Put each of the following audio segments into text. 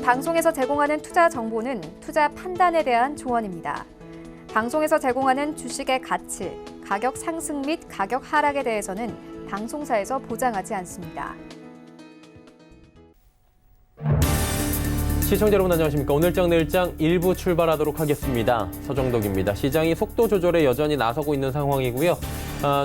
방송에서 제공하는 투자 정보는 투자 판단에 대한 조언입니다. 방송에서 제공하는 주식의 가치, 가격 상승 및 가격 하락에 대해서는 방송사에서 보장하지 않습니다. 시청자 여러분 안녕하십니까. 오늘장 내일장 1부 출발하도록 하겠습니다. 서정덕입니다. 시장이 속도 조절에 여전히 나서고 있는 상황이고요.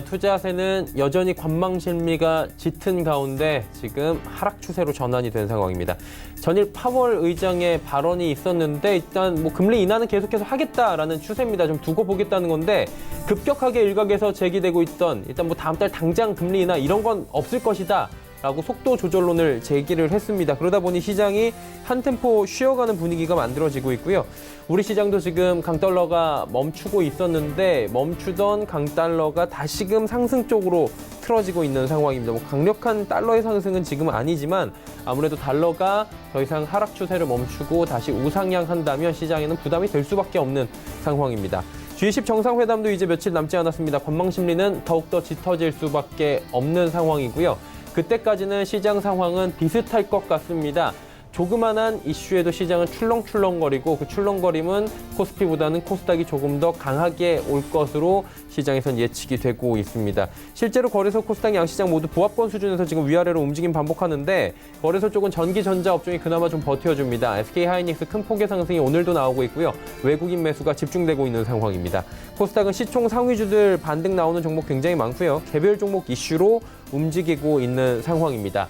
투자세는 여전히 관망 심리가 짙은 가운데 지금 하락 추세로 전환이 된 상황입니다. 전일 파월 의장의 발언이 있었는데 일단 뭐 금리 인하는 계속해서 하겠다라는 추세입니다. 좀 두고 보겠다는 건데 급격하게 일각에서 제기되고 있던 일단 뭐 다음 달 당장 금리 인하 이런 건 없을 것이다. 라고 속도 조절론을 제기를 했습니다. 그러다 보니 시장이 한 템포 쉬어가는 분위기가 만들어지고 있고요. 우리 시장도 지금 강달러가 멈추고 있었는데 멈추던 강달러가 다시금 상승 쪽으로 틀어지고 있는 상황입니다. 뭐 강력한 달러의 상승은 지금은 아니지만 아무래도 달러가 더 이상 하락 추세를 멈추고 다시 우상향한다면 시장에는 부담이 될 수밖에 없는 상황입니다. G20 정상회담도 이제 며칠 남지 않았습니다. 관망 심리는 더욱더 짙어질 수밖에 없는 상황이고요. 그때까지는 시장 상황은 비슷할 것 같습니다. 조그만한 이슈에도 시장은 출렁출렁거리고 그 출렁거림은 코스피보다는 코스닥이 조금 더 강하게 올 것으로 시장에선 예측이 되고 있습니다. 실제로 거래소 코스닥 양시장 모두 보합권 수준에서 지금 위아래로 움직임 반복하는데 거래소 쪽은 전기 전자 업종이 그나마 좀 버텨줍니다. SK하이닉스 큰 폭의 상승이 오늘도 나오고 있고요. 외국인 매수가 집중되고 있는 상황입니다. 코스닥은 시총 상위주들 반등 나오는 종목 굉장히 많고요. 개별 종목 이슈로 움직이고 있는 상황입니다.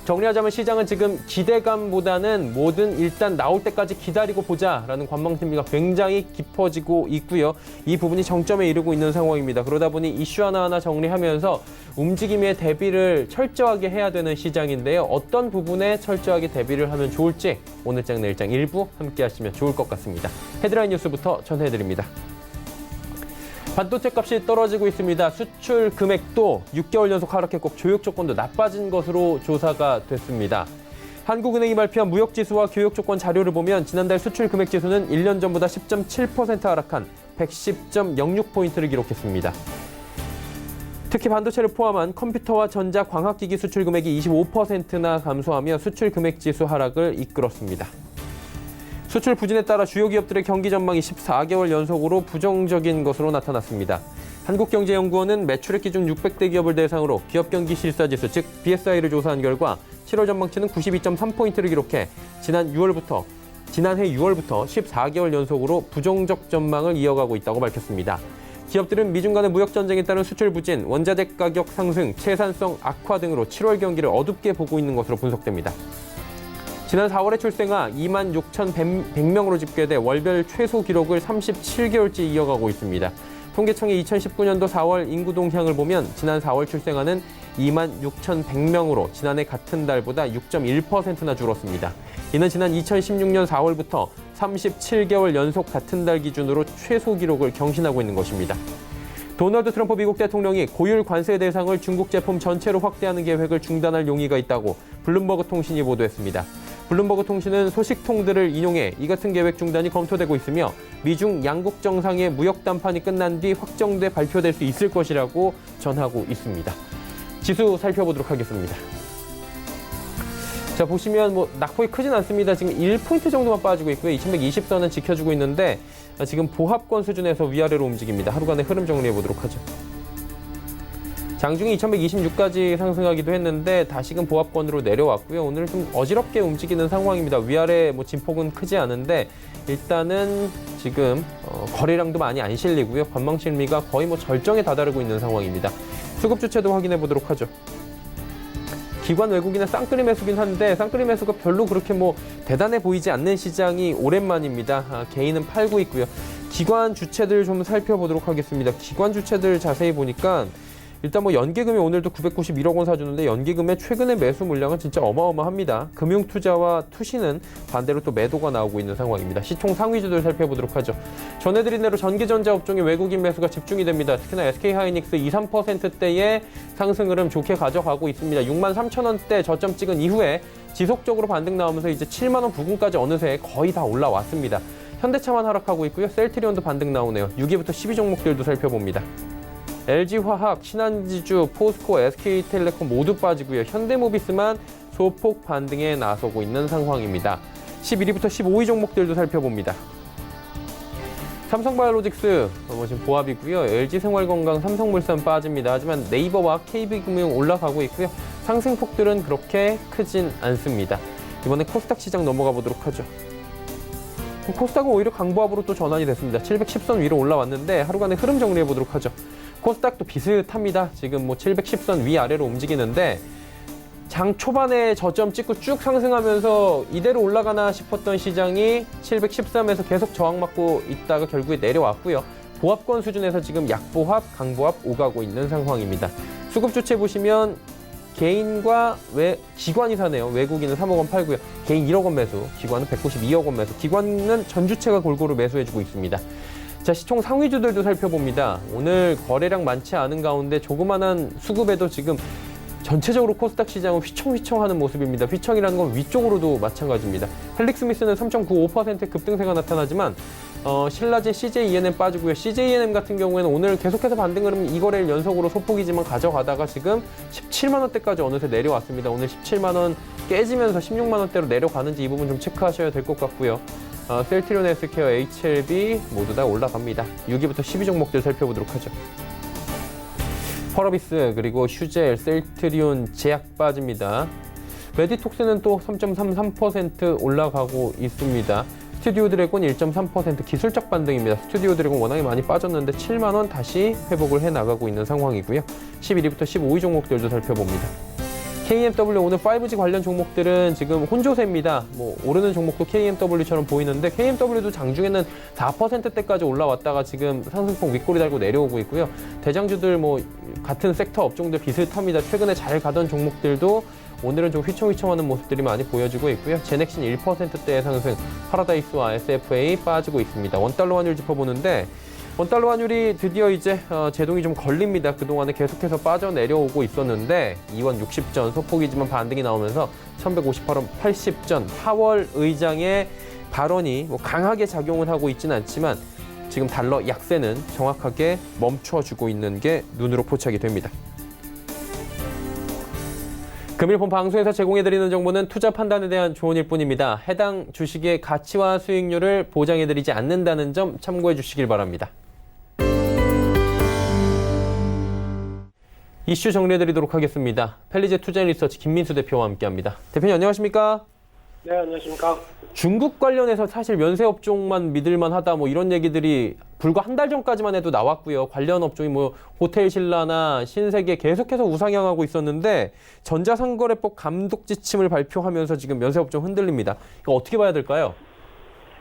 정리하자면 시장은 지금 기대감보다는 뭐든 일단 나올 때까지 기다리고 보자라는 관망 심리가 굉장히 깊어지고 있고요. 이 부분이 정점에 이르고 있는 상황입니다. 그러다 보니 이슈 하나하나 정리하면서 움직임에 대비를 철저하게 해야 되는 시장인데요. 어떤 부분에 철저하게 대비를 하면 좋을지 오늘장 내일장 일부 함께 하시면 좋을 것 같습니다. 헤드라인 뉴스부터 전해드립니다. 반도체 값이 떨어지고 있습니다. 수출 금액도 6개월 연속 하락했고 교역 조건도 나빠진 것으로 조사가 됐습니다. 한국은행이 발표한 무역지수와 교역 조건 자료를 보면 지난달 수출 금액 지수는 1년 전보다 10.7% 하락한 110.06포인트를 기록했습니다. 특히 반도체를 포함한 컴퓨터와 전자, 광학기기 수출 금액이 25%나 감소하며 수출 금액 지수 하락을 이끌었습니다. 수출 부진에 따라 주요 기업들의 경기 전망이 14개월 연속으로 부정적인 것으로 나타났습니다. 한국경제연구원은 매출액 기준 600대 기업을 대상으로 기업 경기 실사지수, 즉 BSI를 조사한 결과 7월 전망치는 92.3포인트를 기록해 지난해 6월부터 14개월 연속으로 부정적 전망을 이어가고 있다고 밝혔습니다. 기업들은 미중 간의 무역 전쟁에 따른 수출 부진, 원자재 가격 상승, 채산성 악화 등으로 7월 경기를 어둡게 보고 있는 것으로 분석됩니다. 지난 4월에 출생아 26,100명으로 집계돼 월별 최소 기록을 37개월째 이어가고 있습니다. 통계청의 2019년도 4월 인구 동향을 보면 지난 4월 출생아는 26,100명으로 지난해 같은 달보다 6.1%나 줄었습니다. 이는 지난 2016년 4월부터 37개월 연속 같은 달 기준으로 최소 기록을 경신하고 있는 것입니다. 도널드 트럼프 미국 대통령이 고율 관세 대상을 중국 제품 전체로 확대하는 계획을 중단할 용의가 있다고 블룸버그 통신이 보도했습니다. 블룸버그 통신은 소식통들을 인용해 이 같은 계획 중단이 검토되고 있으며 미중 양국 정상의 무역 담판이 끝난 뒤 확정돼 발표될 수 있을 것이라고 전하고 있습니다. 지수 살펴보도록 하겠습니다. 자, 보시면 낙폭이 크진 않습니다. 지금 1포인트 정도만 빠지고 있고요. 2120선은 지켜주고 있는데 지금 보합권 수준에서 위아래로 움직입니다. 하루간의 흐름 정리해 보도록 하죠. 장중이 2126까지 상승하기도 했는데 다시금 보합권으로 내려왔고요. 오늘 좀 어지럽게 움직이는 상황입니다. 위아래 진폭은 크지 않은데 일단은 지금 거래량도 많이 안 실리고요. 관망 심리가 거의 절정에 다다르고 있는 상황입니다. 수급 주체도 확인해 보도록 하죠. 기관 외국인의 쌍끌이 매수긴 한데 쌍끌이 매수가 별로 그렇게 대단해 보이지 않는 시장이 오랜만입니다. 개인은 팔고 있고요. 기관 주체들 좀 살펴보도록 하겠습니다. 기관 주체들 자세히 보니까 일단 연기금이 오늘도 991억 원 사주는데 연기금의 최근의 매수 물량은 진짜 어마어마합니다. 금융투자와 투시는 반대로 또 매도가 나오고 있는 상황입니다. 시총 상위주들 살펴보도록 하죠. 전해드린 대로 전기전자 업종의 외국인 매수가 집중이 됩니다. 특히나 SK하이닉스 2, 3%대의 상승 흐름 좋게 가져가고 있습니다. 63,000원대 저점 찍은 이후에 지속적으로 반등 나오면서 이제 7만 원 부근까지 어느새 거의 다 올라왔습니다. 현대차만 하락하고 있고요. 셀트리온도 반등 나오네요. 6위부터 10위 종목들도 살펴봅니다. LG화학, 신한지주, 포스코, SK텔레콤 모두 빠지고요. 현대모비스만 소폭 반등에 나서고 있는 상황입니다. 11위부터 15위 종목들도 살펴봅니다. 삼성바이오로직스 지금 보합이고요. LG생활건강, 삼성물산 빠집니다. 하지만 네이버와 KB금융 올라가고 있고요. 상승폭들은 그렇게 크진 않습니다. 이번에 코스닥 시장 넘어가 보도록 하죠. 코스닥은 오히려 강보합으로 또 전환이 됐습니다. 710선 위로 올라왔는데 하루간의 흐름 정리해 보도록 하죠. 코스닥도 비슷합니다. 지금 710선 위아래로 움직이는데 장 초반에 저점 찍고 쭉 상승하면서 이대로 올라가나 싶었던 시장이 713에서 계속 저항받고 있다가 결국에 내려왔고요. 보합권 수준에서 지금 약보합, 강보합 오가고 있는 상황입니다. 수급 주체 보시면 개인과 기관이 사네요. 외국인은 3억 원 팔고요. 개인 1억 원 매수, 기관은 192억 원 매수. 기관은 전주체가 골고루 매수해주고 있습니다. 자, 시총 상위주들도 살펴봅니다. 오늘 거래량 많지 않은 가운데 조그만한 수급에도 지금 전체적으로 코스닥 시장은 휘청휘청하는 모습입니다. 휘청이라는 건 위쪽으로도 마찬가지입니다. 헬릭스미스는 3.95% 급등세가 나타나지만 신라진 CJENM 빠지고요. CJENM 같은 경우에는 오늘 계속해서 반등 흐름 이 거래일 연속으로 소폭이지만 가져가다가 지금 17만 원대까지 어느새 내려왔습니다. 오늘 17만 원 깨지면서 16만 원대로 내려가는지 이 부분 좀 체크하셔야 될 것 같고요. 셀트리온 헬스케어, HLB 모두 다 올라갑니다. 6위부터 10위 종목들 살펴보도록 하죠. 펄어비스 그리고 휴젤, 셀트리온, 제약 빠집니다. 메디톡스는 또 3.33% 올라가고 있습니다. 스튜디오 드래곤 1.3% 기술적 반등입니다. 스튜디오 드래곤 워낙에 많이 빠졌는데 7만 원 다시 회복을 해나가고 있는 상황이고요. 11위부터 15위 종목들도 살펴봅니다. KMW 오늘 5G 관련 종목들은 지금 혼조세입니다. 오르는 종목도 KMW처럼 보이는데 KMW도 장중에는 4%대까지 올라왔다가 지금 상승폭 윗꼬리 달고 내려오고 있고요. 대장주들 같은 섹터 업종들 비슷합니다. 최근에 잘 가던 종목들도 오늘은 좀 휘청휘청하는 모습들이 많이 보여지고 있고요. 제넥신 1%대의 상승, 파라다이스와 SFA 빠지고 있습니다. 원달러 환율 짚어보는데 원달러 환율이 드디어 이제 제동이 좀 걸립니다. 그동안에 계속해서 빠져내려오고 있었는데 2원 60전 소폭이지만 반등이 나오면서 1158원 80전 파월 의장의 발언이 강하게 작용을 하고 있지는 않지만 지금 달러 약세는 정확하게 멈춰주고 있는 게 눈으로 포착이 됩니다. 금일 본 방송에서 제공해드리는 정보는 투자 판단에 대한 조언일 뿐입니다. 해당 주식의 가치와 수익률을 보장해드리지 않는다는 점 참고해 주시길 바랍니다. 이슈 정리해드리도록 하겠습니다. 펠리제 투자리서치 김민수 대표와 함께합니다. 대표님 안녕하십니까? 네, 안녕하십니까? 중국 관련해서 사실 면세업종만 믿을만하다 이런 얘기들이 불과 한 달 전까지만 해도 나왔고요. 관련 업종이 호텔신라나 신세계 계속해서 우상향하고 있었는데 전자상거래법 감독 지침을 발표하면서 지금 면세업종 흔들립니다. 이거 어떻게 봐야 될까요?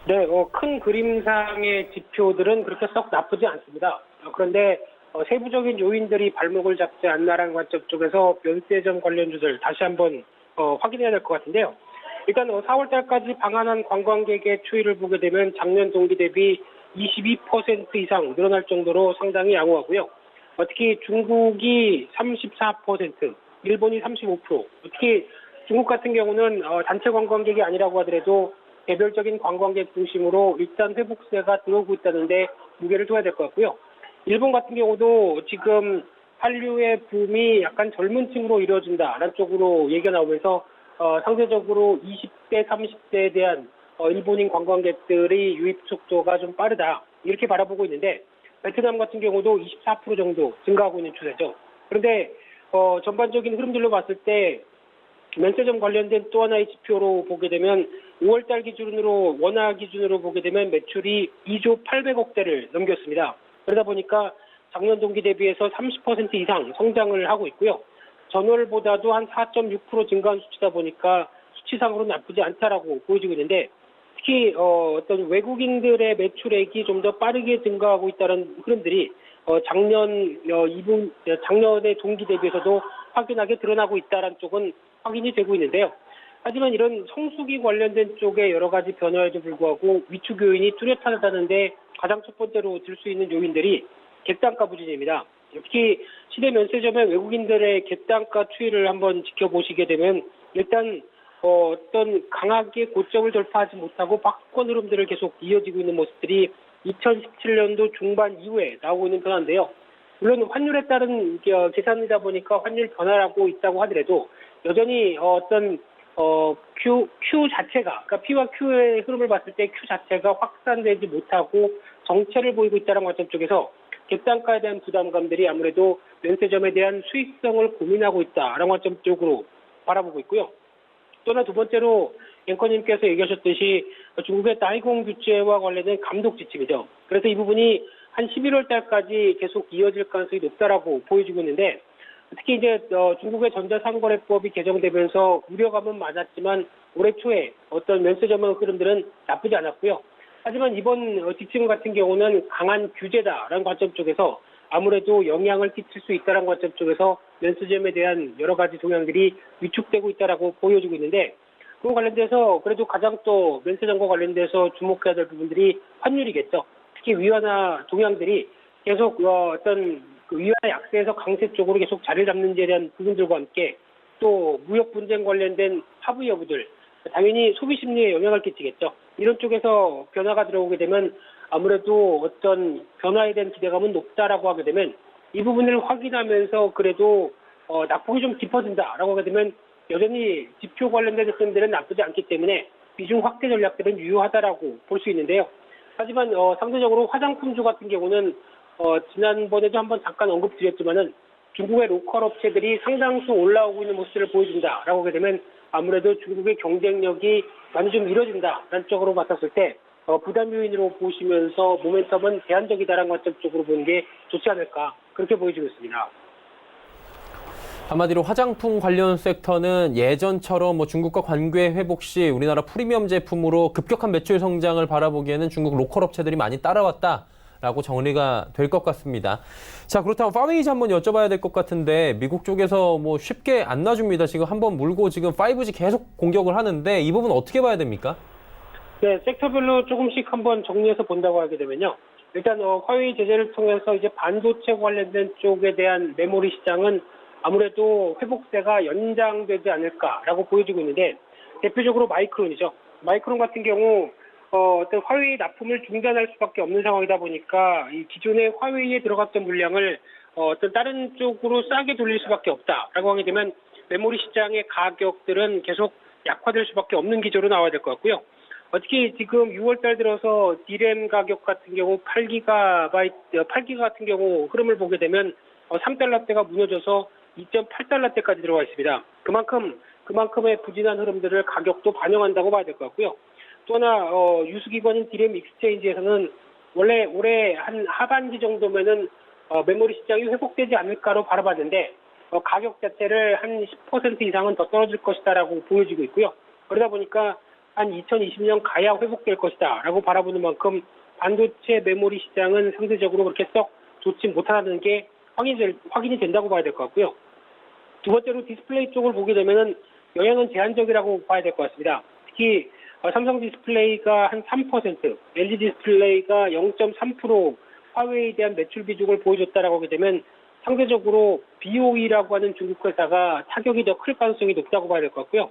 네, 큰 그림상의 지표들은 그렇게 썩 나쁘지 않습니다. 그런데 세부적인 요인들이 발목을 잡지 않나라는 관점 쪽에서 면세점 관련주들 다시 한번 확인해야 될 것 같은데요. 일단 4월 달까지 방한한 관광객의 추이를 보게 되면 작년 동기 대비 22% 이상 늘어날 정도로 상당히 양호하고요. 특히 중국이 34%, 일본이 35%, 특히 중국 같은 경우는 단체 관광객이 아니라고 하더라도 개별적인 관광객 중심으로 일단 회복세가 들어오고 있다는데 무게를 둬야 될 것 같고요. 일본 같은 경우도 지금 한류의 붐이 약간 젊은 층으로 이루어진다라는 쪽으로 얘기가 나오면서 상대적으로 20대, 30대에 대한 일본인 관광객들의 유입 속도가 좀 빠르다 이렇게 바라보고 있는데 베트남 같은 경우도 24% 정도 증가하고 있는 추세죠. 그런데 전반적인 흐름들로 봤을 때 면세점 관련된 또 하나의 지표로 보게 되면 5월달 기준으로 원화 기준으로 보게 되면 매출이 2조 800억대를 넘겼습니다. 그러다 보니까 작년 동기 대비해서 30% 이상 성장을 하고 있고요. 전월보다도 한 4.6% 증가한 수치다 보니까 수치상으로는 나쁘지 않다라고 보여지고 있는데 특히 어떤 외국인들의 매출액이 좀 더 빠르게 증가하고 있다는 흐름들이 작년의 동기 대비해서도 확연하게 드러나고 있다는 쪽은 확인이 되고 있는데요. 하지만 이런 성수기 관련된 쪽의 여러 가지 변화에도 불구하고 위축 요인이 뚜렷하다는데 가장 첫 번째로 들 수 있는 요인들이 객단가 부진입니다. 특히 시대 면세점의 외국인들의 객단가 추이를 한번 지켜보시게 되면 일단 어떤 강하게 고점을 돌파하지 못하고 박권 흐름들을 계속 이어지고 있는 모습들이 2017년도 중반 이후에 나오고 있는 변화인데요. 물론 환율에 따른 계산이다 보니까 환율 변화라고 있다고 하더라도 여전히 어떤 Q 자체가, 그러니까 P와 Q의 흐름을 봤을 때 Q 자체가 확산되지 못하고 정체를 보이고 있다는 관점 쪽에서 갭단가에 대한 부담감들이 아무래도 면세점에 대한 수익성을 고민하고 있다라는 관점 쪽으로 바라보고 있고요. 또 하나 두 번째로 앵커님께서 얘기하셨듯이 중국의 다이공 규제와 관련된 감독 지침이죠. 그래서 이 부분이 한 11월 달까지 계속 이어질 가능성이 높다라고 보여지고 있는데, 특히 이제 중국의 전자상거래법이 개정되면서 우려감은 많았지만 올해 초에 어떤 면세점의 흐름들은 나쁘지 않았고요. 하지만 이번 지침 같은 경우는 강한 규제다라는 관점 쪽에서 아무래도 영향을 끼칠 수 있다는 관점 쪽에서 면세점에 대한 여러 가지 동향들이 위축되고 있다라고 보여지고 있는데, 그와 관련돼서 그래도 가장 또 면세점과 관련돼서 주목해야 될 부분들이 환율이겠죠. 특히 위안화 동향들이 계속 어떤 위안화 약세에서 강세 쪽으로 계속 자리를 잡는지에 대한 부분들과 함께 또 무역 분쟁 관련된 하부 여부들, 당연히 소비 심리에 영향을 끼치겠죠. 이런 쪽에서 변화가 들어오게 되면 아무래도 어떤 변화에 대한 기대감은 높다라고 하게 되면 이 부분을 확인하면서 그래도 낙폭이 좀 깊어진다라고 하게 되면 여전히 지표 관련된 흐름들은 나쁘지 않기 때문에 비중 확대 전략들은 유효하다라고 볼 수 있는데요. 하지만 상대적으로 화장품주 같은 경우는 지난번에도 한번 잠깐 언급드렸지만은 중국의 로컬 업체들이 상당수 올라오고 있는 모습을 보여준다라고 하게 되면 아무래도 중국의 경쟁력이 많이 좀 이뤄진다라는 쪽으로 봤었을 때 부담 요인으로 보시면서 모멘텀은 제한적이다라는 관점 쪽으로 보는 게 좋지 않을까 그렇게 보여지고 있습니다. 한마디로 화장품 관련 섹터는 예전처럼 뭐 중국과 관계 회복 시 우리나라 프리미엄 제품으로 급격한 매출 성장을 바라보기에는 중국 로컬 업체들이 많이 따라왔다라고 정리가 될 것 같습니다. 자, 그렇다면 파웨이즈 한번 여쭤봐야 될 것 같은데 미국 쪽에서 뭐 쉽게 안 놔줍니다. 지금 한번 물고 지금 5G 계속 공격을 하는데 이 부분 어떻게 봐야 됩니까? 네, 섹터별로 조금씩 한번 정리해서 본다고 하게 되면요. 일단 화웨이 제재를 통해서 이제 반도체 관련된 쪽에 대한 메모리 시장은 아무래도 회복세가 연장되지 않을까라고 보여지고 있는데, 대표적으로 마이크론이죠. 마이크론 같은 경우 어떤 화웨이 납품을 중단할 수밖에 없는 상황이다 보니까 이 기존의 화웨이에 들어갔던 물량을 어떤 다른 쪽으로 싸게 돌릴 수밖에 없다라고 하게 되면 메모리 시장의 가격들은 계속 약화될 수밖에 없는 기조로 나와야 될 것 같고요. 특히 지금 6월달 들어서 D램 가격 같은 경우 8기가 같은 경우 흐름을 보게 되면 3달러대가 무너져서 2.8달러대까지 들어와 있습니다. 그만큼의 부진한 흐름들을 가격도 반영한다고 봐야 될 것 같고요. 또 하나 유수기관인 D램 익스체인지에서는 원래 올해 한 하반기 정도면은 메모리 시장이 회복되지 않을까로 바라봤는데 가격 자체를 한 10% 이상은 더 떨어질 것이다라고 보여지고 있고요. 그러다 보니까 한 2020년 가야 회복될 것이다라고 바라보는 만큼 반도체 메모리 시장은 상대적으로 그렇게 썩 좋지 못하다는 게 확인이 된다고 봐야 될 것 같고요. 두 번째로 디스플레이 쪽을 보게 되면은 영향은 제한적이라고 봐야 될 것 같습니다. 특히 삼성 디스플레이가 한 3%, LG 디스플레이가 0.3% 화웨이에 대한 매출 비중을 보여줬다라고 하게 되면 상대적으로 BOE라고 하는 중국 회사가 타격이 더 클 가능성이 높다고 봐야 될 것 같고요.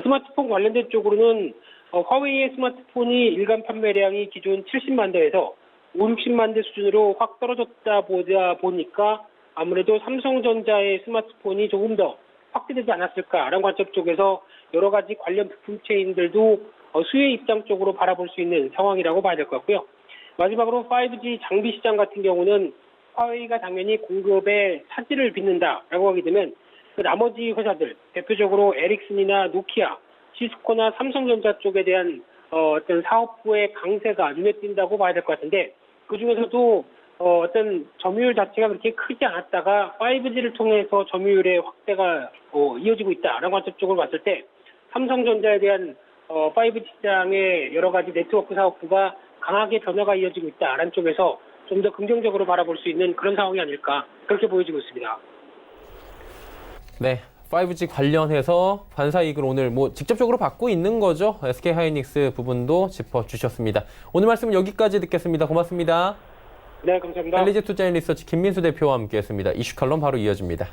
스마트폰 관련된 쪽으로는 화웨이의 스마트폰이 일간 판매량이 기존 70만 대에서 5, 60만 대 수준으로 확 떨어졌다 보니까 아무래도 삼성전자의 스마트폰이 조금 더 확대되지 않았을까라는 관점 쪽에서 여러 가지 관련 부품 체인들도 수혜 입장 쪽으로 바라볼 수 있는 상황이라고 봐야 될 것 같고요. 마지막으로 5G 장비 시장 같은 경우는 화웨이가 당연히 공급에 차질을 빚는다라고 하게 되면 그 나머지 회사들, 대표적으로 에릭슨이나 노키아, 시스코나 삼성전자 쪽에 대한 어떤 사업부의 강세가 눈에 띈다고 봐야 될 것 같은데, 그 중에서도 어떤 점유율 자체가 그렇게 크지 않았다가 5G를 통해서 점유율의 확대가 이어지고 있다라는 관점 쪽으로 봤을 때 삼성전자에 대한 5G 시장의 여러 가지 네트워크 사업부가 강하게 변화가 이어지고 있다라는 쪽에서 좀 더 긍정적으로 바라볼 수 있는 그런 상황이 아닐까 그렇게 보여지고 있습니다. 네, 5G 관련해서 반사이익을 오늘 뭐 직접적으로 받고 있는 거죠. SK하이닉스 부분도 짚어주셨습니다. 오늘 말씀은 여기까지 듣겠습니다. 고맙습니다. 네, 감사합니다. 헬리제 투자인 리서치 김민수 대표와 함께했습니다. 이슈 칼럼 바로 이어집니다.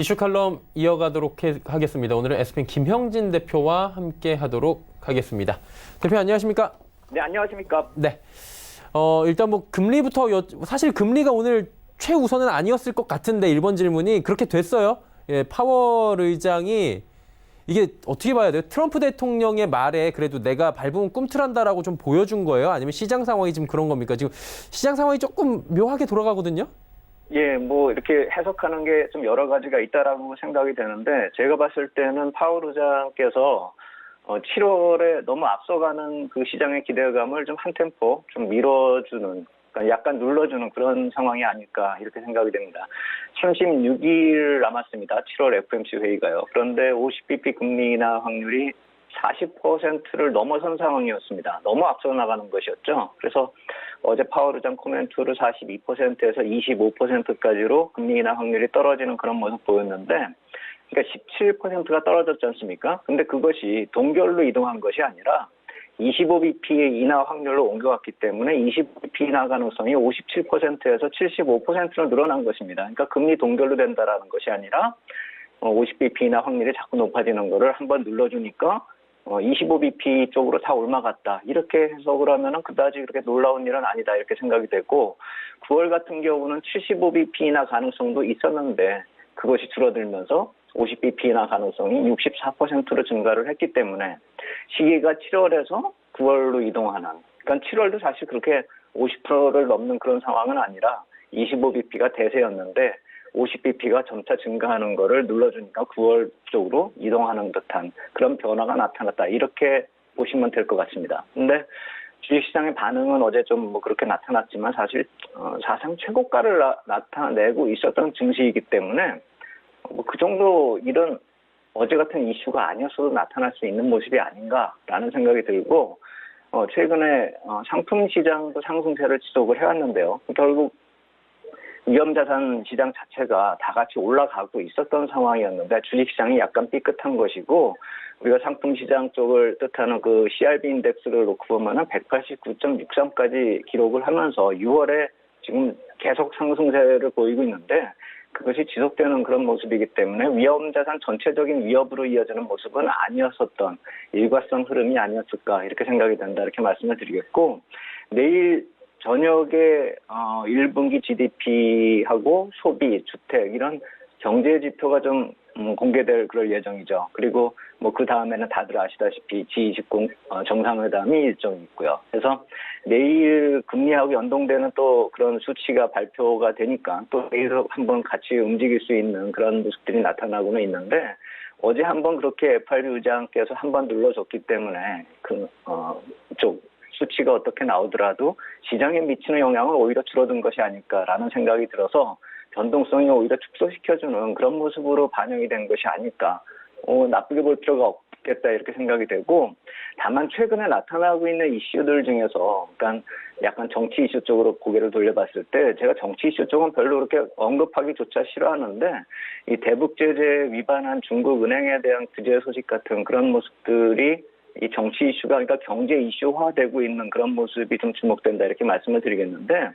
이슈 칼럼 이어가도록 하겠습니다. 오늘은 SPN 김형진 대표와 함께 하도록 하겠습니다. 대표 안녕하십니까? 네, 안녕하십니까? 네. 일단 뭐 금리부터 사실 금리가 오늘 최우선은 아니었을 것 같은데 1번 질문이 그렇게 됐어요. 예, 파월 의장이 이게 어떻게 봐야 돼요? 트럼프 대통령의 말에 그래도 내가 밟으면 꿈틀한다라고 좀 보여준 거예요? 아니면 시장 상황이 지금 그런 겁니까? 지금 시장 상황이 조금 묘하게 돌아가거든요? 예, 뭐 이렇게 해석하는 게 좀 여러 가지가 있다라고 생각이 되는데 제가 봤을 때는 파월 의장께서 7월에 너무 앞서가는 그 시장의 기대감을 좀 한 템포 좀 밀어주는, 그러니까 약간 눌러주는 그런 상황이 아닐까 이렇게 생각이 됩니다. 36일 남았습니다. 7월 FOMC 회의가요. 그런데 50bp 금리 인하 확률이 40%를 넘어선 상황이었습니다. 너무 앞서 나가는 것이었죠. 그래서 어제 파월 의장 코멘트로 42%에서 25%까지로 금리 인하 확률이 떨어지는 그런 모습 보였는데, 그러니까 17%가 떨어졌지 않습니까? 근데 그것이 동결로 이동한 것이 아니라 25bp의 인하 확률로 옮겨갔기 때문에 25bp 인하 가능성이 57%에서 75%로 늘어난 것입니다. 그러니까 금리 동결로 된다라는 것이 아니라 50bp 인하 확률이 자꾸 높아지는 거를 한번 눌러주니까 25bp 쪽으로 다 올라갔다. 이렇게 해석을 하면은 그다지 그렇게 놀라운 일은 아니다. 이렇게 생각이 되고, 9월 같은 경우는 75bp 인하 가능성도 있었는데 그것이 줄어들면서 50bp 인하 가능성이 64%로 증가를 했기 때문에 시기가 7월에서 9월로 이동하는, 그러니까 7월도 사실 그렇게 50%를 넘는 그런 상황은 아니라 25bp가 대세였는데 50bp가 점차 증가하는 거를 눌러주니까 9월 쪽으로 이동하는 듯한 그런 변화가 나타났다. 이렇게 보시면 될 것 같습니다. 근데 주식시장의 반응은 어제 좀 뭐 그렇게 나타났지만 사실 사상 최고가를 나타내고 있었던 증시이기 때문에 뭐 그 정도 일은 어제 같은 이슈가 아니었어도 나타날 수 있는 모습이 아닌가라는 생각이 들고, 최근에 상품 시장도 상승세를 지속을 해왔는데요. 결국 위험자산 시장 자체가 다 같이 올라가고 있었던 상황이었는데 주식시장이 약간 삐끗한 것이고, 우리가 상품 시장 쪽을 뜻하는 그 CRB 인덱스를 놓고 보면은 189.63까지 기록을 하면서 6월에 지금 계속 상승세를 보이고 있는데, 그것이 지속되는 그런 모습이기 때문에 위험자산 전체적인 위협으로 이어지는 모습은 아니었었던 일과성 흐름이 아니었을까 이렇게 생각이 된다, 이렇게 말씀을 드리겠고, 내일 저녁에 1분기 GDP하고 소비, 주택 이런 경제 지표가 좀 공개될 그럴 예정이죠. 그리고 뭐 그 다음에는 다들 아시다시피 G20 정상회담이 일정이 있고요. 그래서 내일 금리하고 연동되는 또 그런 수치가 발표가 되니까 또 내일 한번 같이 움직일 수 있는 그런 모습들이 나타나고는 있는데, 어제 한번 그렇게 FRB 의장께서 한번 눌러줬기 때문에 쪽 수치가 어떻게 나오더라도 시장에 미치는 영향은 오히려 줄어든 것이 아닐까라는 생각이 들어서 변동성이 오히려 축소시켜주는 그런 모습으로 반영이 된 것이 아닐까. 나쁘게 볼 필요가 없겠다 이렇게 생각이 되고, 다만 최근에 나타나고 있는 이슈들 중에서 그러니까 약간 정치 이슈 쪽으로 고개를 돌려봤을 때 제가 정치 이슈 쪽은 별로 그렇게 언급하기조차 싫어하는데, 이 대북 제재 위반한 중국 은행에 대한 규제 소식 같은 그런 모습들이 이 정치 이슈가, 그러니까 경제 이슈화되고 있는 그런 모습이 좀 주목된다 이렇게 말씀을 드리겠는데,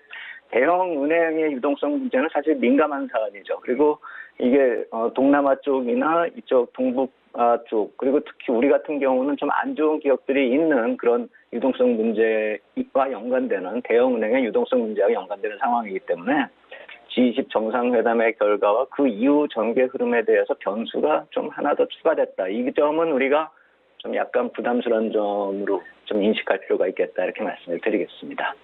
대형 은행의 유동성 문제는 사실 민감한 사안이죠. 그리고 이게 동남아 쪽이나 이쪽 동북아 쪽, 그리고 특히 우리 같은 경우는 좀 안 좋은 기업들이 있는 그런 유동성 문제와 연관되는, 대형 은행의 유동성 문제와 연관되는 상황이기 때문에 G20 정상회담의 결과와 그 이후 전개 흐름에 대해서 변수가 좀 하나 더 추가됐다. 이 점은 우리가 좀 약간 부담스러운 점으로 좀 인식할 필요가 있겠다 이렇게 말씀을 드리겠습니다.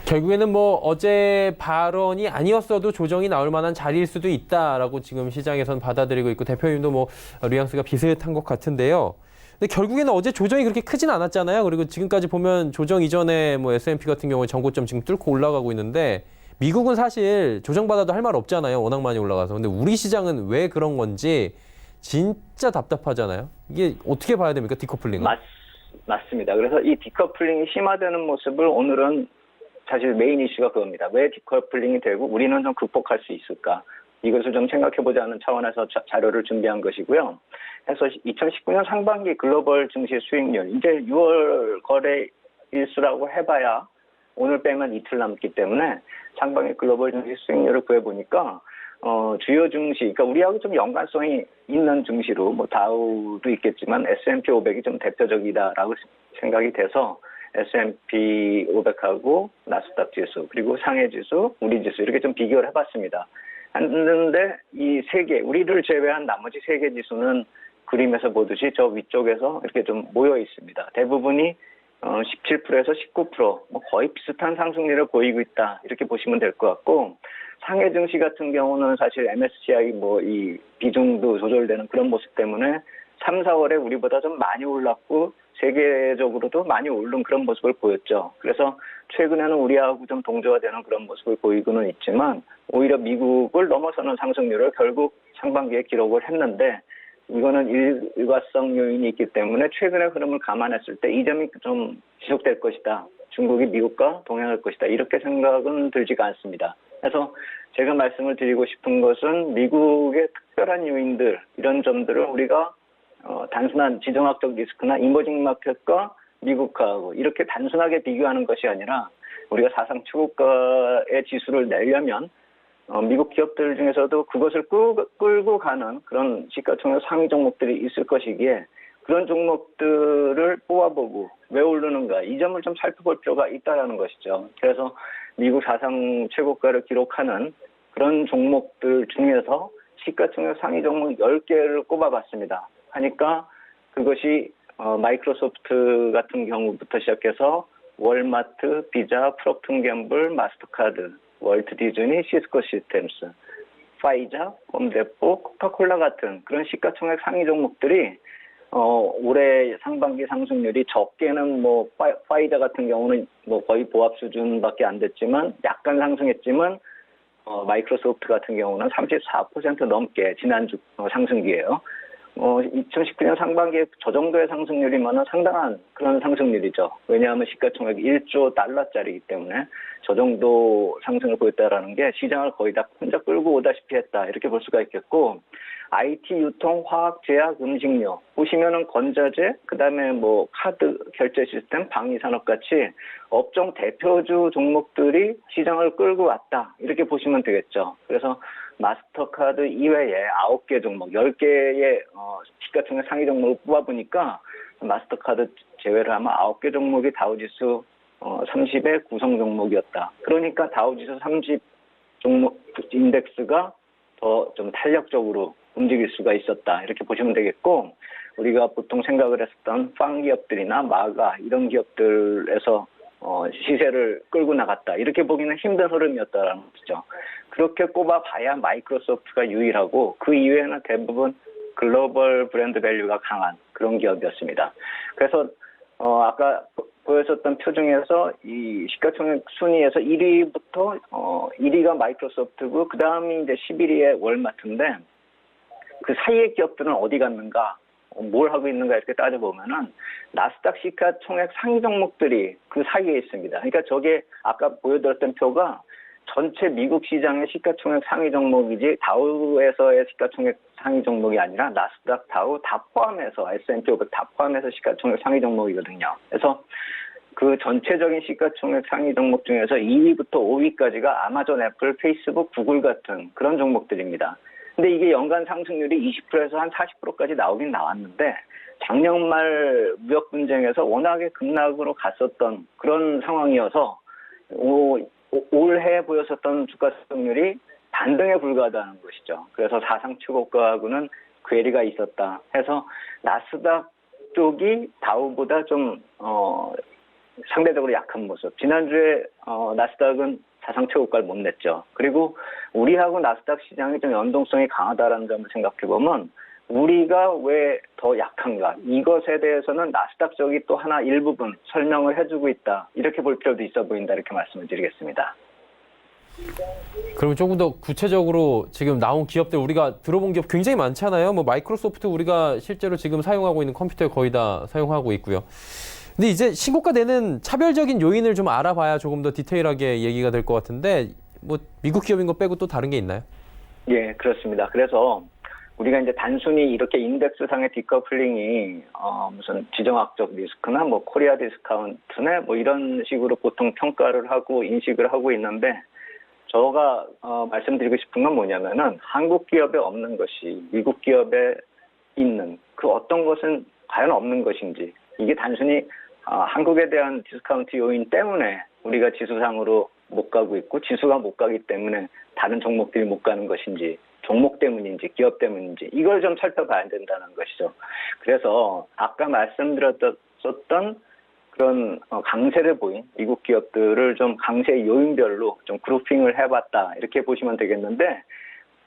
결국에는 뭐 어제 발언이 아니었어도 조정이 나올 만한 자리일 수도 있다라고 지금 시장에선 받아들이고 있고, 대표님도 뭐 뉘앙스가 비슷한 것 같은데요. 근데 결국에는 어제 조정이 그렇게 크진 않았잖아요. 그리고 지금까지 보면 조정 이전에 뭐 S&P 같은 경우에 전고점 지금 뚫고 올라가고 있는데, 미국은 사실 조정받아도 할 말 없잖아요. 워낙 많이 올라가서. 근데 우리 시장은 왜 그런 건지 진짜 답답하잖아요. 이게 어떻게 봐야 됩니까? 디커플링은? 맞습니다. 그래서 이 디커플링이 심화되는 모습을 오늘은 사실 메인 이슈가 그겁니다. 왜 디커플링이 되고 우리는 좀 극복할 수 있을까? 이것을 좀 생각해보자는 차원에서 자료를 준비한 것이고요. 그래서 2019년 상반기 글로벌 증시 수익률, 이제 6월 거래 일수라고 해봐야 오늘 빼면 이틀 남기 때문에 상반기 글로벌 증시 수익률을 구해보니까 주요 증시, 그러니까 우리하고 좀 연관성이 있는 증시로 뭐 다우도 있겠지만 S&P 500이 좀 대표적이다라고 생각이 돼서 S&P 500하고 나스닥 지수 그리고 상해 지수, 우리 지수 이렇게 좀 비교를 해봤습니다. 했는데 이 세 개, 우리를 제외한 나머지 세 개 지수는 그림에서 보듯이 저 위쪽에서 이렇게 좀 모여 있습니다. 대부분이 17%에서 19%, 뭐 거의 비슷한 상승률을 보이고 있다 이렇게 보시면 될 것 같고, 상해 증시 같은 경우는 사실 MSCI 뭐 이 비중도 조절되는 그런 모습 때문에 3, 4월에 우리보다 좀 많이 올랐고 세계적으로도 많이 오른 그런 모습을 보였죠. 그래서 최근에는 우리하고 좀 동조화되는 그런 모습을 보이고는 있지만 오히려 미국을 넘어서는 상승률을 결국 상반기에 기록을 했는데, 이거는 일과성 요인이 있기 때문에 최근의 흐름을 감안했을 때 이 점이 좀 지속될 것이다. 중국이 미국과 동행할 것이다. 이렇게 생각은 들지가 않습니다. 그래서 제가 말씀을 드리고 싶은 것은 미국의 특별한 요인들, 이런 점들을 우리가 단순한 지정학적 리스크나 이머징 마켓과 미국하고 이렇게 단순하게 비교하는 것이 아니라, 우리가 사상 최고가의 지수를 내려면 미국 기업들 중에서도 그것을 끌고 가는 그런 시가총액 상위 종목들이 있을 것이기에 그런 종목들을 뽑아보고 왜 오르는가, 이 점을 좀 살펴볼 필요가 있다는 것이죠. 그래서 미국 사상 최고가를 기록하는 그런 종목들 중에서 시가총액 상위 종목 10개를 꼽아봤습니다. 하니까 그것이 마이크로소프트 같은 경우부터 시작해서 월마트, 비자, 프록터 갬블, 마스터카드, 월트 디즈니, 시스코 시스템스, 파이자, 홈데포, 코카콜라 같은 그런 시가총액 상위 종목들이 올해 상반기 상승률이 적게는 뭐 파이자 같은 경우는 뭐 거의 보합 수준밖에 안 됐지만 약간 상승했지만 마이크로소프트 같은 경우는 34% 넘게 지난주 상승기예요. 2019년 상반기에 저 정도의 상승률이면 상당한 그런 상승률이죠. 왜냐하면 시가총액 1조 달러짜리이기 때문에 저 정도 상승을 보였다라는 게 시장을 거의 다 혼자 끌고 오다시피 했다, 이렇게 볼 수가 있겠고, IT, 유통, 화학, 제약, 음식료 보시면은 건자재, 그다음에 뭐 카드, 결제 시스템, 방위산업 같이 업종 대표주 종목들이 시장을 끌고 왔다, 이렇게 보시면 되겠죠. 그래서 마스터카드 이외에 9개 종목, 10개의 시가총액 상위 종목을 뽑아보니까 마스터카드 제외를 하면 9개 종목이 다우지수 30의 구성 종목이었다. 그러니까 다우지수 30 종목 인덱스가 더 좀 탄력적으로 움직일 수가 있었다, 이렇게 보시면 되겠고, 우리가 보통 생각을 했었던 빵 기업들이나 마가 이런 기업들에서 시세를 끌고 나갔다, 이렇게 보기는 힘든 흐름이었다라는 거죠. 그렇게 꼽아봐야 마이크로소프트가 유일하고 그 이외에는 대부분 글로벌 브랜드 밸류가 강한 그런 기업이었습니다. 그래서 아까 보여줬던 표 중에서 이 시가총액 순위에서 1위부터 1위가 마이크로소프트고 그 다음이 이제 11위의 월마트인데, 그 사이의 기업들은 어디 갔는가, 뭘 하고 있는가 이렇게 따져보면은 나스닥 시가총액 상위 종목들이 그 사이에 있습니다. 그러니까 저게 아까 보여드렸던 표가 전체 미국 시장의 시가총액 상위 종목이지 다우에서의 시가총액 상위 종목이 아니라 나스닥, 다우 다 포함해서 S&P 500 다 포함해서 시가총액 상위 종목이거든요. 그래서 그 전체적인 시가총액 상위 종목 중에서 2위부터 5위까지가 아마존, 애플, 페이스북, 구글 같은 그런 종목들입니다. 근데 이게 연간 상승률이 20%에서 한 40%까지 나오긴 나왔는데, 작년 말 무역 분쟁에서 워낙에 급락으로 갔었던 그런 상황이어서 올해 보였었던 주가 상승률이 반등에 불과하다는 것이죠. 그래서 사상 최고가하고는 괴리가 있었다 해서 나스닥 쪽이 다우보다 좀 상대적으로 약한 모습. 지난주에 나스닥은 사상 최고가를 못 냈죠. 그리고 우리하고 나스닥 시장이 좀 연동성이 강하다는 점을 생각해보면 우리가 왜 더 약한가, 이것에 대해서는 나스닥 쪽이 또 하나 일부분 설명을 해주고 있다, 이렇게 볼 필요도 있어 보인다, 이렇게 말씀을 드리겠습니다. 그럼 조금 더 구체적으로 지금 나온 기업들, 우리가 들어본 기업 굉장히 많잖아요. 뭐 마이크로소프트 우리가 실제로 지금 사용하고 있는 컴퓨터에 거의 다 사용하고 있고요. 근데 이제 신고가 되는 차별적인 요인을 좀 알아봐야 조금 더 디테일하게 얘기가 될 것 같은데, 뭐 미국 기업인 거 빼고 또 다른 게 있나요? 예, 그렇습니다. 그래서 우리가 이제 단순히 이렇게 인덱스상의 디커플링이 무슨 지정학적 리스크나 뭐 코리아 디스카운트네 뭐 이런 식으로 보통 평가를 하고 인식을 하고 있는데, 제가 말씀드리고 싶은 건 뭐냐면은 한국 기업에 없는 것이 미국 기업에 있는 그 어떤 것은 과연 없는 것인지, 이게 단순히 한국에 대한 디스카운트 요인 때문에 우리가 지수상으로 못 가고 있고 지수가 못 가기 때문에 다른 종목들이 못 가는 것인지, 종목 때문인지 기업 때문인지 이걸 좀 살펴봐야 된다는 것이죠. 그래서 아까 말씀드렸던 그런 강세를 보인 미국 기업들을 좀 강세 요인별로 좀 그룹핑을 해봤다, 이렇게 보시면 되겠는데,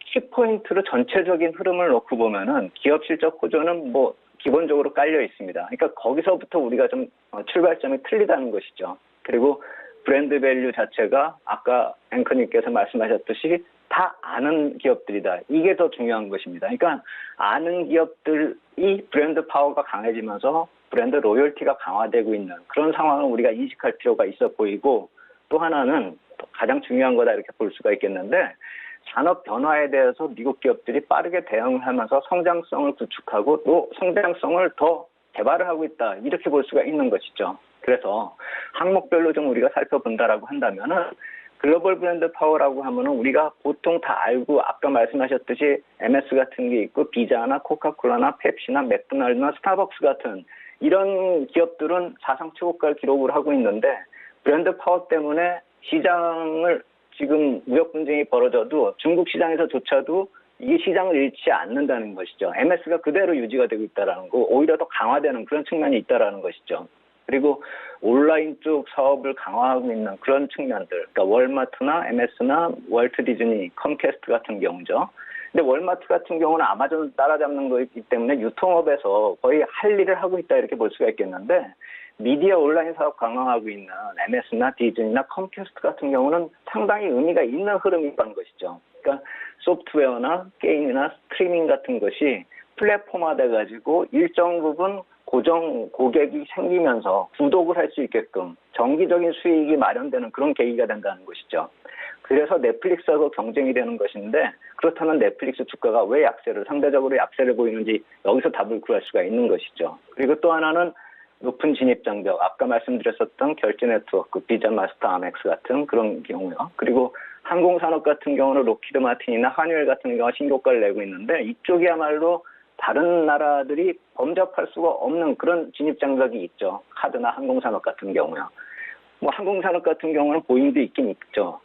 키포인트로 전체적인 흐름을 놓고 보면은 기업 실적 호조는 뭐 기본적으로 깔려 있습니다. 그러니까 거기서부터 우리가 좀 출발점이 틀리다는 것이죠. 그리고 브랜드 밸류 자체가 아까 앵커님께서 말씀하셨듯이 다 아는 기업들이다. 이게 더 중요한 것입니다. 그러니까 아는 기업들이 브랜드 파워가 강해지면서 브랜드 로열티가 강화되고 있는 그런 상황을 우리가 인식할 필요가 있어 보이고, 또 하나는 가장 중요한 거다 이렇게 볼 수가 있겠는데, 산업 변화에 대해서 미국 기업들이 빠르게 대응을 하면서 성장성을 구축하고 또 성장성을 더 개발을 하고 있다, 이렇게 볼 수가 있는 것이죠. 그래서 항목별로 좀 우리가 살펴본다라고 한다면은, 글로벌 브랜드 파워라고 하면은 우리가 보통 다 알고 아까 말씀하셨듯이 MS 같은 게 있고 비자나 코카콜라나 펩시나 맥도날드나 스타벅스 같은 이런 기업들은 사상 최고가를 기록을 하고 있는데, 브랜드 파워 때문에 시장을 지금 무역 분쟁이 벌어져도 중국 시장에서조차도 이게 시장을 잃지 않는다는 것이죠. MS가 그대로 유지가 되고 있다는 거, 오히려 더 강화되는 그런 측면이 있다는 것이죠. 그리고 온라인 쪽 사업을 강화하고 있는 그런 측면들, 그러니까 월마트나 MS나 월트 디즈니, 컴캐스트 같은 경우죠. 근데 월마트 같은 경우는 아마존을 따라잡는 거이기 때문에 유통업에서 거의 할 일을 하고 있다, 이렇게 볼 수가 있겠는데, 미디어 온라인 사업 강화하고 있는 MS나 디즈니나 컴캐스트 같은 경우는 상당히 의미가 있는 흐름이라는 것이죠. 그러니까 소프트웨어나 게임이나 스트리밍 같은 것이 플랫폼화 돼가지고 일정 부분 고정 고객이 생기면서 구독을 할 수 있게끔 정기적인 수익이 마련되는 그런 계기가 된다는 것이죠. 그래서 넷플릭스하고 경쟁이 되는 것인데, 그렇다면 넷플릭스 주가가 왜 상대적으로 약세를 보이는지 여기서 답을 구할 수가 있는 것이죠. 그리고 또 하나는 높은 진입 장벽, 아까 말씀드렸었던 결제 네트워크, 비자, 마스터, 아멕스 같은 그런 경우요. 그리고 항공산업 같은 경우는 로키드 마틴이나 한유엘 같은 경우가 신고가를 내고 있는데, 이쪽이야말로 다른 나라들이 범접할 수가 없는 그런 진입 장벽이 있죠. 카드나 항공산업 같은 경우요. 뭐 항공산업 같은 경우는 보잉도 있긴 있죠.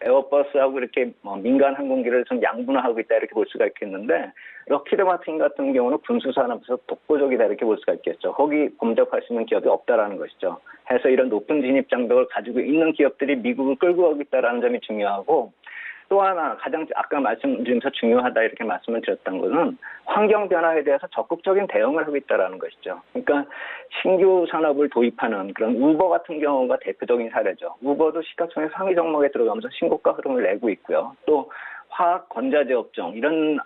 에어버스하고 이렇게 민간 항공기를 좀 양분화하고 있다, 이렇게 볼 수가 있겠는데, 럭키드 마틴 같은 경우는 군수산업에서 독보적이다, 이렇게 볼 수가 있겠죠. 거기 범접할 수 있는 기업이 없다라는 것이죠. 해서 이런 높은 진입 장벽을 가지고 있는 기업들이 미국을 끌고 가고 있다라는 점이 중요하고, 또 하나 가장 아까 말씀드리면서 중요하다 이렇게 말씀을 드렸던 것은 환경 변화에 대해서 적극적인 대응을 하고 있다라는 것이죠. 그러니까 신규 산업을 도입하는 그런 우버 같은 경우가 대표적인 사례죠. 우버도 시가총액 상위 종목에 들어가면서 신고가 흐름을 내고 있고요. 또 화학 건자재 업종 이런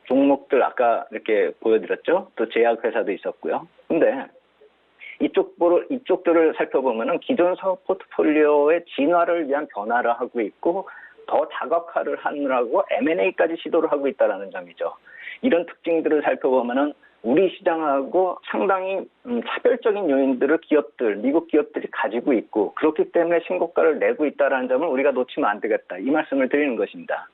종목들 아까 이렇게 보여드렸죠. 또 제약회사도 있었고요. 근데 이쪽들을 살펴보면은 기존 사업 포트폴리오의 진화를 위한 변화를 하고 있고, 더 다각화를 하느라고 M&A까지 시도를 하고 있다는 점이죠. 이런 특징들을 살펴보면은 우리 시장하고 상당히 차별적인 요인들을 미국 기업들이 가지고 있고, 그렇기 때문에 신고가를 내고 있다는 점을 우리가 놓치면 안 되겠다, 이 말씀을 드리는 것입니다.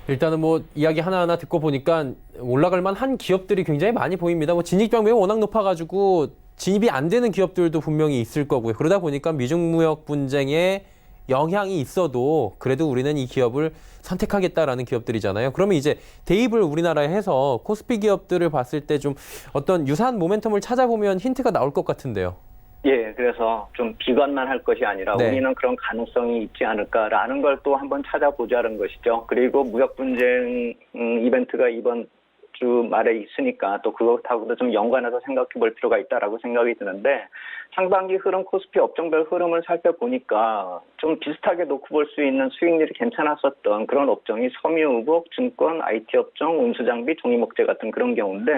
일단은 뭐 이야기 하나하나 듣고 보니까 올라갈 만한 기업들이 굉장히 많이 보입니다. 뭐 진입 장벽이 워낙 높아가지고 진입이 안 되는 기업들도 분명히 있을 거고요. 그러다 보니까 미중 무역 분쟁에 영향이 있어도 그래도 우리는 이 기업을 선택하겠다라는 기업들이잖아요. 그러면 이제 대입을 우리나라에 해서 코스피 기업들을 봤을 때 좀 어떤 유사한 모멘텀을 찾아보면 힌트가 나올 것 같은데요. 예, 그래서 좀 비관만 할 것이 아니라 네. 우리는 그런 가능성이 있지 않을까라는 걸 또 한번 찾아보자는 것이죠. 그리고 무역 분쟁 이벤트가 이번 주 말에 있으니까 또 그것하고도 좀 연관해서 생각해 볼 필요가 있다라고 생각이 드는데, 상반기 흐름 코스피 업종별 흐름을 살펴보니까 좀 비슷하게 놓고 볼 수 있는 수익률이 괜찮았었던 그런 업종이 섬유의복, 증권, IT 업종, 운수장비, 종이목재 같은 그런 경우인데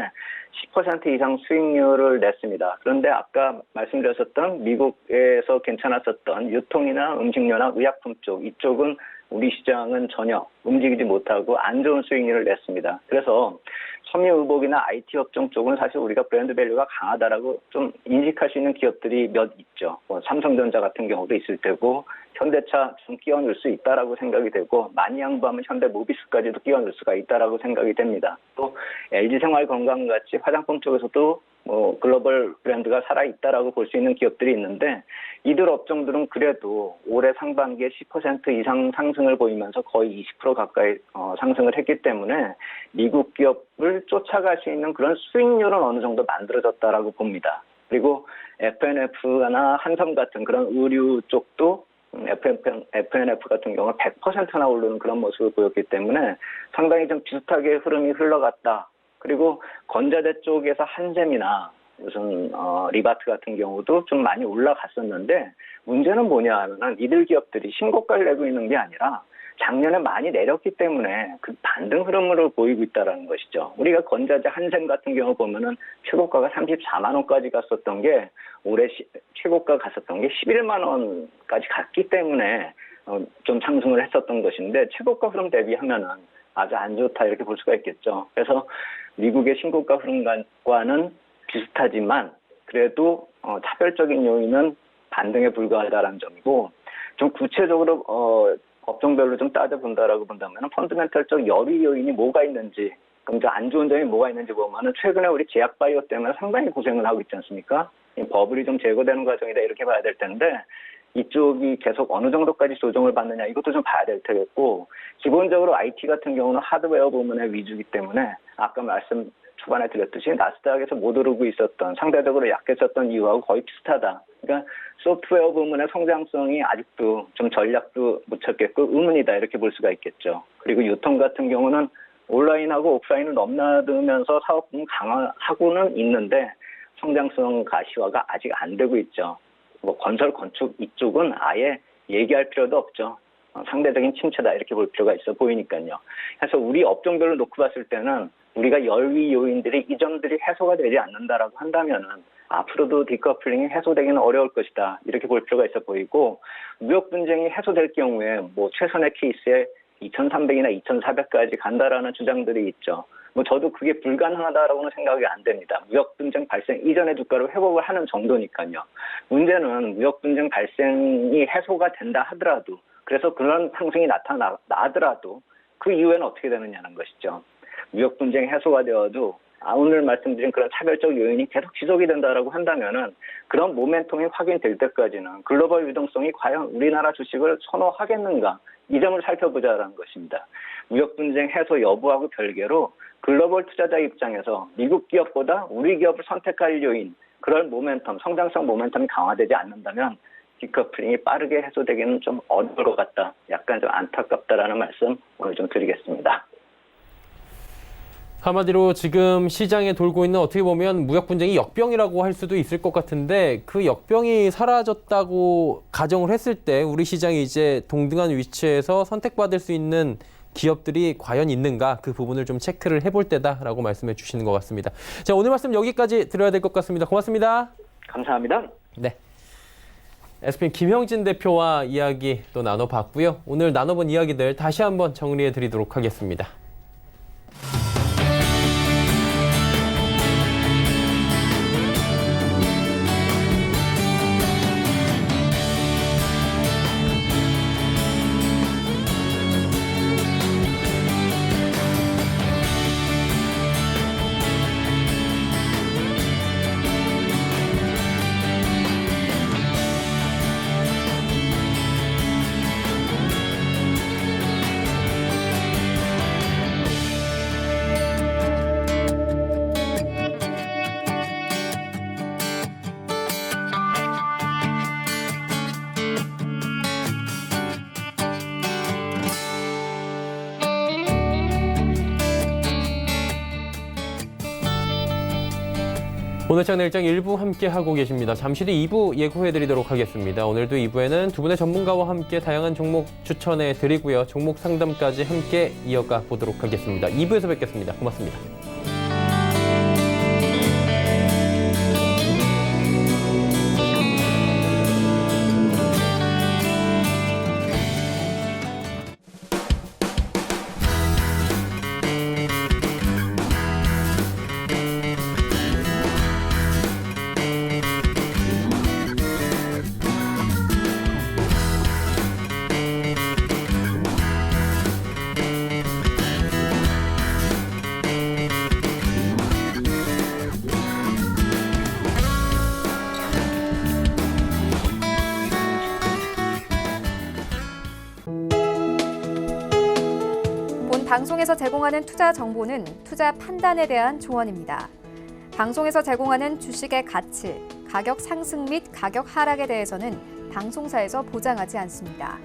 10% 이상 수익률을 냈습니다. 그런데 아까 말씀드렸었던 미국에서 괜찮았었던 유통이나 음식료나 의약품 쪽, 이쪽은 우리 시장은 전혀 움직이지 못하고 안 좋은 수익률을 냈습니다. 그래서 섬유의복이나 IT 업종 쪽은 사실 우리가 브랜드 밸류가 강하다라고 좀 인식할 수 있는 기업들이 몇 있죠. 뭐 삼성전자 같은 경우도 있을 테고, 현대차 좀 끼워넣을 수 있다라고 생각이 되고 많이 양보하면 현대모비스까지도 끼워넣을 수가 있다라고 생각이 됩니다. 또 LG생활건강같이 화장품 쪽에서도 글로벌 브랜드가 살아있다라고 볼 수 있는 기업들이 있는데 이들 업종들은 그래도 올해 상반기에 10% 이상 상승을 보이면서 거의 20% 가까이 상승을 했기 때문에 미국 기업을 쫓아갈 수 있는 그런 수익률은 어느 정도 만들어졌다라고 봅니다. 그리고 FNF나 한섬 같은 그런 의류 쪽도 FNF 같은 경우는 100%나 오르는 그런 모습을 보였기 때문에 상당히 좀 비슷하게 흐름이 흘러갔다. 그리고 건자재 쪽에서 한샘이나 무슨 리바트 같은 경우도 좀 많이 올라갔었는데 문제는 뭐냐 하면은 이들 기업들이 신고가를 내고 있는 게 아니라 작년에 많이 내렸기 때문에 그 반등 흐름으로 보이고 있다는 것이죠. 우리가 건자재 한샘 같은 경우 보면은 최고가가 34만 원까지 갔었던 게 올해 최고가 갔었던 게 11만 원까지 갔기 때문에 좀 상승을 했었던 것인데 최고가 흐름 대비하면은 아주 안 좋다 이렇게 볼 수가 있겠죠. 그래서 미국의 신고가 흐름과는 비슷하지만 그래도 차별적인 요인은 반등에 불과하다는 점이고 좀 구체적으로 업종별로 좀 따져본다라고 본다면 펀드멘털적 열의 요인이 뭐가 있는지 그럼 안 좋은 점이 뭐가 있는지 보면은 최근에 우리 제약바이오 때문에 상당히 고생을 하고 있지 않습니까? 이 버블이 좀 제거되는 과정이다 이렇게 봐야 될 텐데 이쪽이 계속 어느 정도까지 조정을 받느냐 이것도 좀 봐야 될 테겠고 기본적으로 IT 같은 경우는 하드웨어 부문의 위주이기 때문에 아까 말씀 초반에 드렸듯이 나스닥에서 못 오르고 있었던 상대적으로 약했었던 이유하고 거의 비슷하다. 그러니까 소프트웨어 부문의 성장성이 아직도 좀 전략도 못 찾겠고 의문이다 이렇게 볼 수가 있겠죠. 그리고 유통 같은 경우는 온라인하고 오프라인을 넘나들면서 사업 부문 강화하고는 있는데 성장성 가시화가 아직 안 되고 있죠. 건설 건축 이쪽은 아예 얘기할 필요도 없죠. 상대적인 침체다 이렇게 볼 필요가 있어 보이니까요. 그래서 우리 업종별로 놓고 봤을 때는 우리가 열의 요인들이 이 점들이 해소가 되지 않는다라고 한다면은 앞으로도 디커플링이 해소되기는 어려울 것이다 이렇게 볼 필요가 있어 보이고 무역 분쟁이 해소될 경우에 최선의 케이스에 2,300이나 2,400까지 간다라는 주장들이 있죠. 저도 그게 불가능하다라고는 생각이 안 됩니다. 무역 분쟁 발생 이전의 주가를 회복을 하는 정도니까요. 문제는 무역 분쟁 발생이 해소가 된다 하더라도 그래서 그런 상승이 나타나더라도 그 이후에는 어떻게 되느냐는 것이죠. 무역 분쟁 해소가 되어도 오늘 말씀드린 그런 차별적 요인이 계속 지속이 된다라고 한다면은 그런 모멘텀이 확인될 때까지는 글로벌 유동성이 과연 우리나라 주식을 선호하겠는가 이 점을 살펴보자라는 것입니다. 무역 분쟁 해소 여부하고 별개로 글로벌 투자자 입장에서 미국 기업보다 우리 기업을 선택할 요인 그런 모멘텀, 성장성 모멘텀이 강화되지 않는다면 디커플링이 빠르게 해소되기는 좀 어려울 것 같다. 약간 좀 안타깝다라는 말씀 오늘 좀 드리겠습니다. 한마디로 지금 시장에 돌고 있는 어떻게 보면 무역 분쟁이 역병이라고 할 수도 있을 것 같은데 그 역병이 사라졌다고 가정을 했을 때 우리 시장이 이제 동등한 위치에서 선택받을 수 있는 기업들이 과연 있는가 그 부분을 좀 체크를 해볼 때다라고 말씀해 주시는 것 같습니다. 자, 오늘 말씀 여기까지 드려야 될 것 같습니다. 고맙습니다. 감사합니다. 네. SPN 김형진 대표와 이야기 또 나눠봤고요. 오늘 나눠본 이야기들 다시 한번 정리해 드리도록 하겠습니다. 오늘 채널 일정 1부 함께하고 계십니다. 잠시 뒤 2부 예고해드리도록 하겠습니다. 오늘도 2부에는 두 분의 전문가와 함께 다양한 종목 추천해드리고요. 종목 상담까지 함께 이어가 보도록 하겠습니다. 2부에서 뵙겠습니다. 고맙습니다. 방송에서 제공하는 투자 정보는 투자 판단에 대한 조언입니다. 방송에서 제공하는 주식의 가치, 가격 상승 및 가격 하락에 대해서는 방송사에서 보장하지 않습니다.